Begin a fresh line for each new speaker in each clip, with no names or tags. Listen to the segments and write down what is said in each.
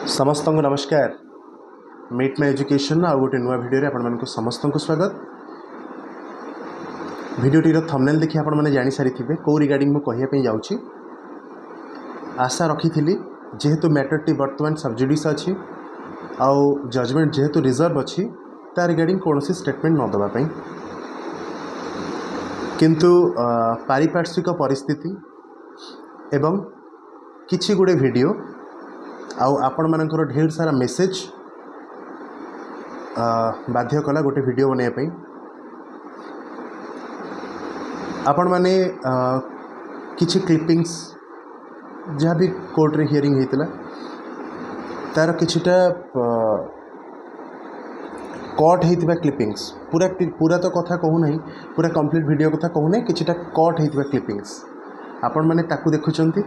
समस्त को नमस्कार। मीट माय एजुकेशन आ गोटे नुआ भिडियो आपण समस्त को स्वागत। भिडियोटीर थंबनेल देखि आपण माने जानि सारी थिबे को रिगार्डिंग मु कहिया पे जाउची। आशा रखी थिली जेहेतु मैटरटी वर्तमान सबजुडिस अछि आउ जजमेंट जेहेतु रिजर्व अछि ता रिगार्डिंग कोनोसी स्टेटमेंट न दबा पई, किंतु पारिपार्श्विक परिस्थिति एवं किछि गुडे वीडियो आउ आपण मानकर ढेर सारा मेसेज बाध्य कला गोटे वीडियो बने पे। आपण माने किछि क्लिपिंग्स जहाँ भी कोर्ट रे हियरिंग होता तार किछिटा कट होता क्लिपिंग्स पूरा तो कथा कहू नहीं, पूरा कंप्लीट वीडियो कथा कहू नहीं, किछिटा कट होता क्लिपिंग्स आपण माने ताकू देखुचंती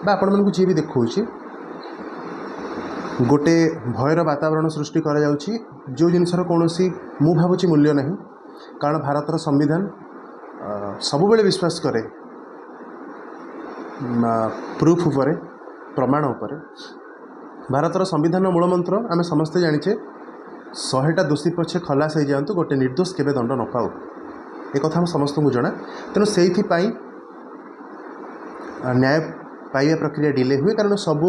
बा आपण मानकु जे भी देखौची गोटे भयर वातावरण सृष्टि करा जाउची जो जिनसर कौनसी मु भावुची मूल्य नहीं। कारण भारतर संविधान सबुबेले विश्वास करे प्रूफ उपरे, प्रमाण उपरे। भारतर संविधान मूलमंत्र आमे समस्ते जानिचे 100टा दोषी पछे खलास हो जातु गोटे निर्दोष केबे दंड न पाऊ, एक कथा समस्त को जना। तेणु से न्याय पाइबा प्रक्रिया डिले हुए कारण सबू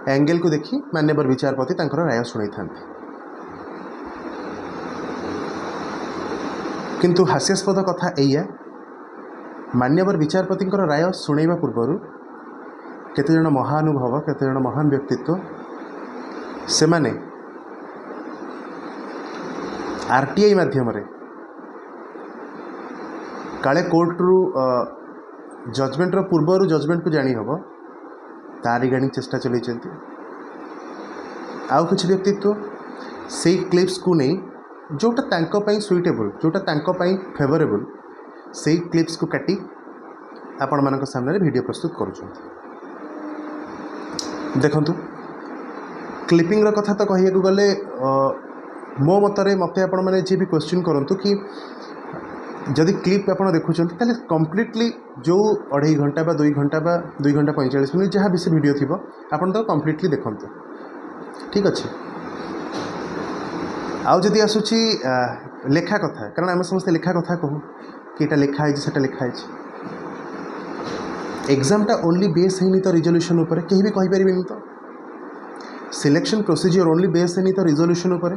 एंगल को देखी मान्यवर विचारपति तांकर राय शुणी था। किंतु हास्यास्पद कथा एया मान्यवर विचारपति राय शुणा पूर्वर केतेजन महानुभव केतेजन महान व्यक्तित्व से माने आरटीआई माध्यम काले कोर्ट रु जजमेंट रो पूर्वर जजमेंट को जानी हबो तार रिगार्डिंग चेष्टा चलई। आउ किछि व्यक्तित्व से क्लिप्स को नहीं जोटा तांको पई सुइटेबल, जोटा तांको पई फेवरेबल से क्लिप्स को काटी आपण मानक सामने वीडियो प्रस्तुत करूछंती। देखंतु क्लिपिंग रो कथा तो कहिया को गले मो मतरे मते आपण माने जे भी क्वेश्चन करंतु कि जदि क्लिप आप देखुं ताले कम्प्लीटली जो 2.5 घंटा बा 2 घंटा बा 2 घंटा 45 मिनट जहाँ भी से वीडियो थी आपन तो कम्प्लीटली देखते, ठीक अच्छे। आउ जदि आसूची लेखा कथा, कारण आम समस्त लेखा कथा कहूँ कि यहाँ लिखाई से लिखाई एग्जामटा ओनली बेस है तो रिजोल्यूशन उपर कहीं भी कही पारे तो सिलेक्शन प्रोसीजर ओनली बेस है तो रिजोल्यूशन उपर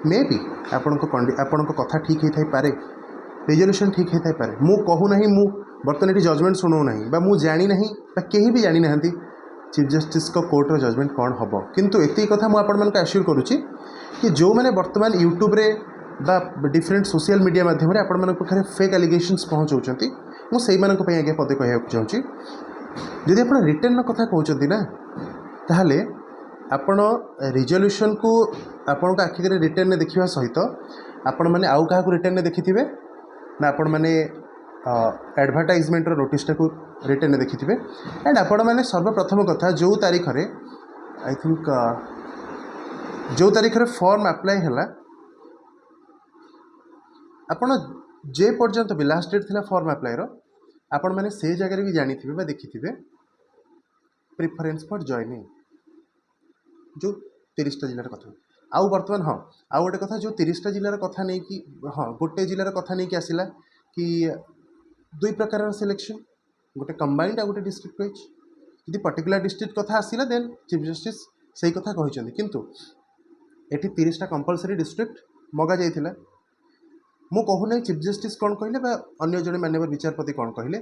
मे बी आपण कथा ठीक होता पारे, रिजोल्यूशन ठीक होता पारे। मु कहू नहीं मु बर्तमान ये जजमेंट शुणु नहीं बा मु जानी नहीं बा कहीं भी जानी ना चीफ जस्टिस को कोर्ट रो जजमेंट कौन हम, किंतु एति कथा मु आपण मानक एश्योर करुच्ची कि जो मैंने बर्तमान यूट्यूब रे बा डिफरेंट सोशल मीडिया माध्यम रे आपण मानक पाखरे फेक एलिगेशंस पहुँचाउछंती मु सेई मानक पई आगे पदे कहया चाहूँगी। जदि आपण रिटर्न कथा कहउछंती ना ताहले आपण रिजोल्यूशन को आपण का आखिरे रिटर्न देखिबा सहित आपण माने आउ काहा को रिटर्न देखिथिबे ना आपण माने एडवर्टाइजमेंट रो नोटिसटा को रिटर्न देखिथिबे। एंड आपण माने सर्वप्रथम कथा जो तारीख रे आई थिंक जो तारीख रे फॉर्म अप्लाई हला आपण जे पर्यंत भी लास्ट डेट थिला फॉर्म अप्लाई रो आपण माने से जगह रे भी जानिथिबे बा देखिथिबे प्रेफरेंस फॉर जॉइनिंग जो 30टा जिल्लार कथा। आउ बर्तमान हाँ आउ गोटे कथा जो 30टा जिल्लार कथा नहीं कि हाँ गोटे जिलार कथा नहीं कि आसिला कि 2 प्रकार सिलेक्शन गोटे कंबाइंड आ गोटे डिस्ट्रिक्ट वाइज यदि पर्टिकुलर डिस्ट्रिक्ट कथा आसिला देन चीफ जस्टिस सही कथा कहते, किंतु एटी 30टा कंपलसरी डिस्ट्रिक्ट मगा जाइथिला। मु कहू नहीं चीफ जस्टिस कौन कहले बा अन्य जने मान्यवर विचारपति कौन कहले,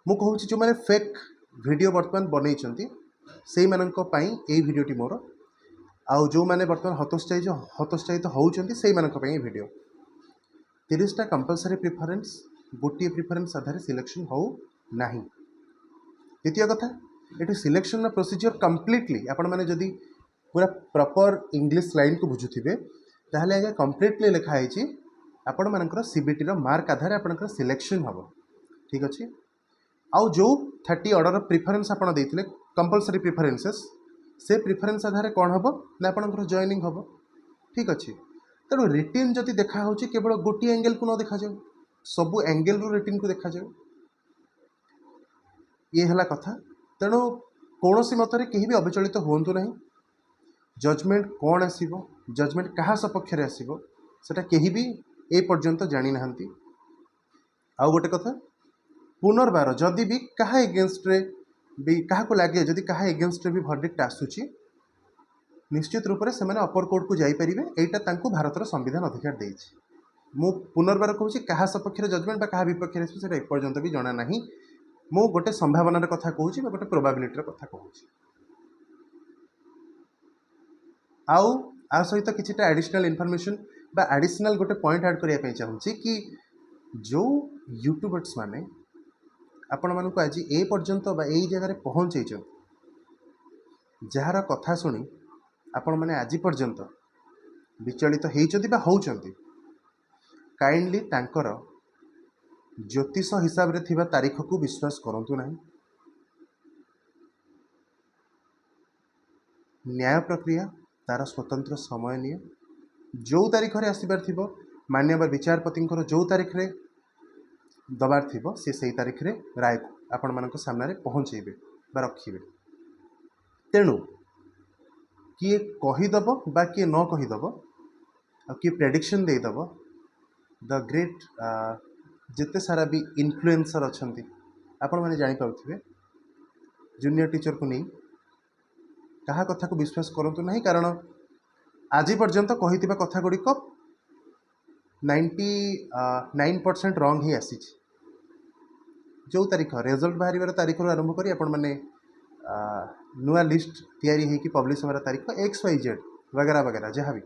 मु कहूँ जो मैंने फेक वीडियो बर्तमान बनई से मानक पई एई वीडियोटी मोर आउ जो मैंने बर्तमान हतोत्साहित होउचंती से मानक पई वीडियो 30टा कंपलसरी प्रिफरेंस गोटे प्रिफरेंस आधार सिलेक्शन हो नहीं। द्वितीय कथा ये सिलेक्शन प्रोसीजर कम्प्लीटली आपण मैंने जदि पूरा प्रॉपर इंग्लिश लाइन को बुझुथिबे ताहले आगे कम्प्लीटली लिखाई आपण मानकर सीबीटी रो मार्क आधार आपनकर सिलेक्शन हम, ठीक अच्छे। आउ जो 30 ऑर्डर प्रिफरेंस आपण देथिले कंपलसरी प्रिफरेंसेस से प्रिफरेंस आधार कौन हम ना आपनकर जॉइनिंग हम, ठीक अच्छे। तेणु रिटिन जदि देखा होची केवल गोटे एंगल को न देखा जाए सबू एंगल रो रिटिन को देखा जाए ये हला कथा। तेणु कौन सी मतरे कहीं भी अविचलित हुंतु नहीं। जजमेंट कौन आसीबो जजमेंट कहा सपक्ष रे आसीबो सेटा केही भी ए पर्यंत जानी नाहंती। आउ गोटे कथा पुनर्बार जदि भी कहा एगेंस्ट रे भी कहा को लगे जदि कहा एगेंस्ट रे भी वर्डिक्ट आसुची निश्चित रूप से सेमाने अपर कोर्ट को जाई परिबे। एटा तांको भारतर संविधान अधिकार देइछि। मु पुनर्बार कहूँ क्या सपक्ष जजमेंट बा क्या विपक्ष से एपर्यंत भी जना ना। मु गोटे संभावनार कथा कहूँ गोटे प्रोबाबिलिटीर कथा कहूँ। आउ आ सहित किसी एडिशनल इनफॉरमेशन बा एडिशनल गोटे पॉइंट ऐड करने चाहूँगी कि जो यूट्यूबर्स माने आपण मानक आज ए पर्यंत बा ए जगह पहुँचे जार कथा शुणी आपण मैंने आज पर्यंत विचलित होती बा होउचंती काइंडली तांकर ज्योतिष हिसाब रे थिबा तारीख को विश्वास करंतु नहीं। न्याय प्रक्रिया तार स्वतंत्र समय निये जो तारीख रे आसीबार थिबो मान्यवर विचारपति जो तारीख रे दबार थिबो से सही तारीख रे राय को आपण मानक सामने रे पहुँचेबे बा रखिबे। तेणु किए कहीदब बा किए न कहीदब आ किए प्रेडिक्शन देदब द ग्रेट जिते सारा भी इन्फ्लुएंसर अच्छा आपण मैंने जापारे जूनियर टीचर को नहीं कहा कथा को विश्वास करूँ ना कारण आज पर्यंत कही कथा गुड़िक 99% रंग ही आसी। जो तारीख रिजल्ट बाहर तारीख आरंभ करी आपण मैंने नुआ लिस्ट तैयारी है कि पब्लिश होवार तारीख XYZ वगैरह वगैरह जहाँ भी।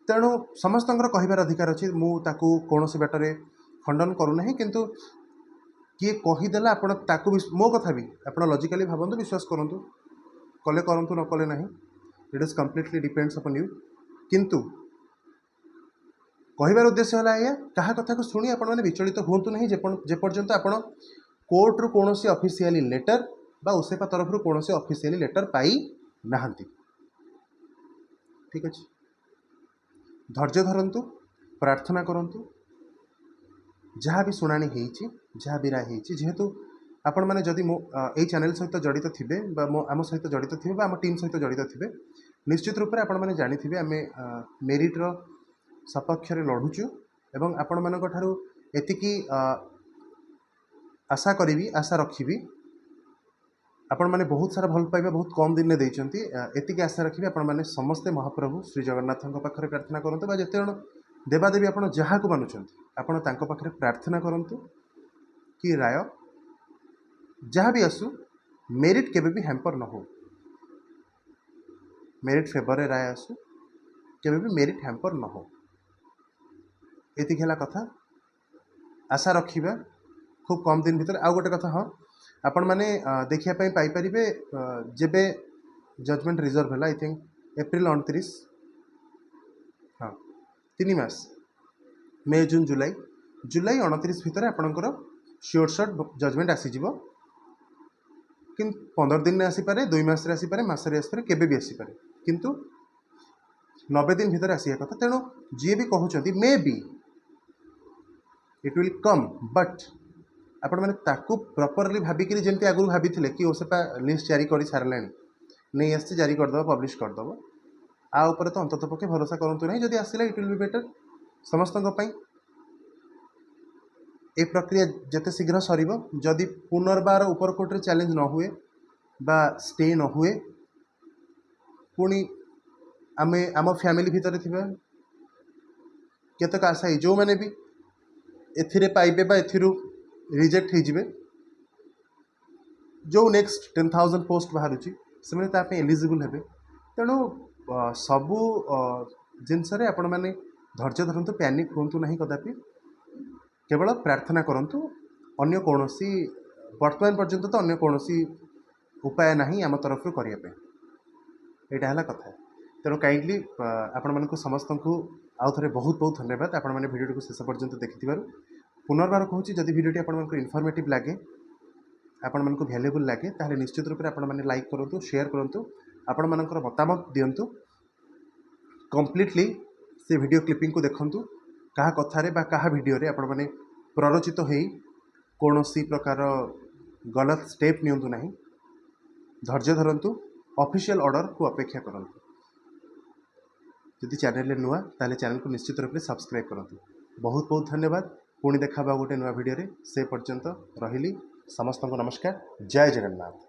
तेणु समस्त कहबार अधिकार अच्छी मुझे कौन बाटर खंडन करूना किंतु किए कहीदेला आपण ताकू मो कथा भी आप लॉजिकली भावतु विश्वास करूँ कले करूँ न कले ना it is completely depends upon you. किंतु कहबार उद्देश्य है या क्या कथा को शुणी आपण मैंने विचलित हूँ ना जेपर्यंत आप कोर्ट रु कौन ऑफिशियली लेटर बा ओसेपा तरफ कौन ऑफिशियली लेटर पाई नाहंती। ठीक अच्छे धैर्य धरतु प्रार्थना करंतु जहाँ भी शुणाणी होती जहाँ भी राय होती जेहेतु आपण मैंने जदि मो ए चैनल सहित जड़ित थे आम सहित जड़ित थे आम टीम सहित जड़ित थे निश्चित रूप से आपण मैंने जानी आम मेरिट्र सपक्ष लड़ुचु एवं आपण मान एतिकी आशा करी आशा रखी आपण मैंने बहुत सारा भल पाइबा बहुत कम दिन में देती एतिकी आशा रखी आपण मैंने समस्ते महाप्रभु श्री जगन्नाथ पाखे प्रार्थना करते जिते जन देवादेवी आप जहाँ को मानुंट आपण पाखे प्रार्थना करंतु कि राय जहाँ भी आसू मेरिट केबे भी हैम्पर न हो मेरिट फेवर राय आसू केबे भी मेरिट हैम्पर न हो एतिक है कथा आशा रखिबा खूब कम दिन भीतर। आउ गोटे कथा हाँ आपण मैंने देखापी पाइपर जेबे जजमेंट रिजर्व है आई थिंक एप्रिल 29 हाँ 3 मास मे जून जुलाई 29 भितर आपणकर श्योर सर्ट जजमेंट आसीज कि 15 दिन में आसीपे 2 मास आसीपे मसरे आसपे केबे भी आसीपे किंतु 90 दिन भितर आसिया कथा। तेणु जी भी कहते may be it will come but आपण मैंने ताकू प्रॉपरली भाविक जमी आगु भाभी कि ओसेपा लिस्ट जारी कर सारे नहीं आसी जारी करदे पब्लिश करदे आपर तो अंतत पक्षे भरोसा करूँ ना जदि आसला इट विल बी बेटर समस्त ए प्रक्रिया जिते शीघ्र सर जदि पुनर्बार उपर कोर्ट रे चैलेंज न हुए बा स्टे न हुए पुणी आमे आम फैमिली भितर थिबा केतक आशा जो मैंने भी एथिरे पाइबे बा एथिरु रिजेक्ट हो जो नेक्स्ट 10,000 पोस्ट बाहर से एलिजिबल हे। तेणु सबू जिनस आपण मैंने धैर्य धरतु पैनिक हूँ ना कदापि केवल प्रार्थना करूँ अन्य कौन वर्तमान पर्यंत तो अन्य कौन उपाय नहीं आम तरफ करने यहाँ है कथा। तेणु काइंडली आपण मानक समस्त को आउ थे बहुत बहुत धन्यवाद आपण मैंने वीडियो को शेष पर्यंत देखि पुनर्बार कहूँ जदि वीडियो आपण मानक इनफॉर्मेटिव लगे आपण मानक वैल्यूएबल लगे ताहले निश्चित रूप से आपण मैंने लाइक करूँ शेयर करूँ आपण मानकर मतामत दिंतु कंप्लीटली से वीडियो क्लिपिंग को देखंतु कहा कथारे बा कहा वीडियो रे आपण माने प्ररोचित होई कौन प्रकार गलत स्टेप नियंतु नहीं धैर्य धरंतु ऑफिशियल ऑर्डर को अपेक्षा करंतु जदि चैनल नुआ ताले चैनल को निश्चित रूप से सब्सक्राइब करंतु बहुत बहुत धन्यवाद पुणी देखा गोटे नुआ वीडियो रे से पर्यंत रहिली समस्त को नमस्कार जय जगन्नाथ।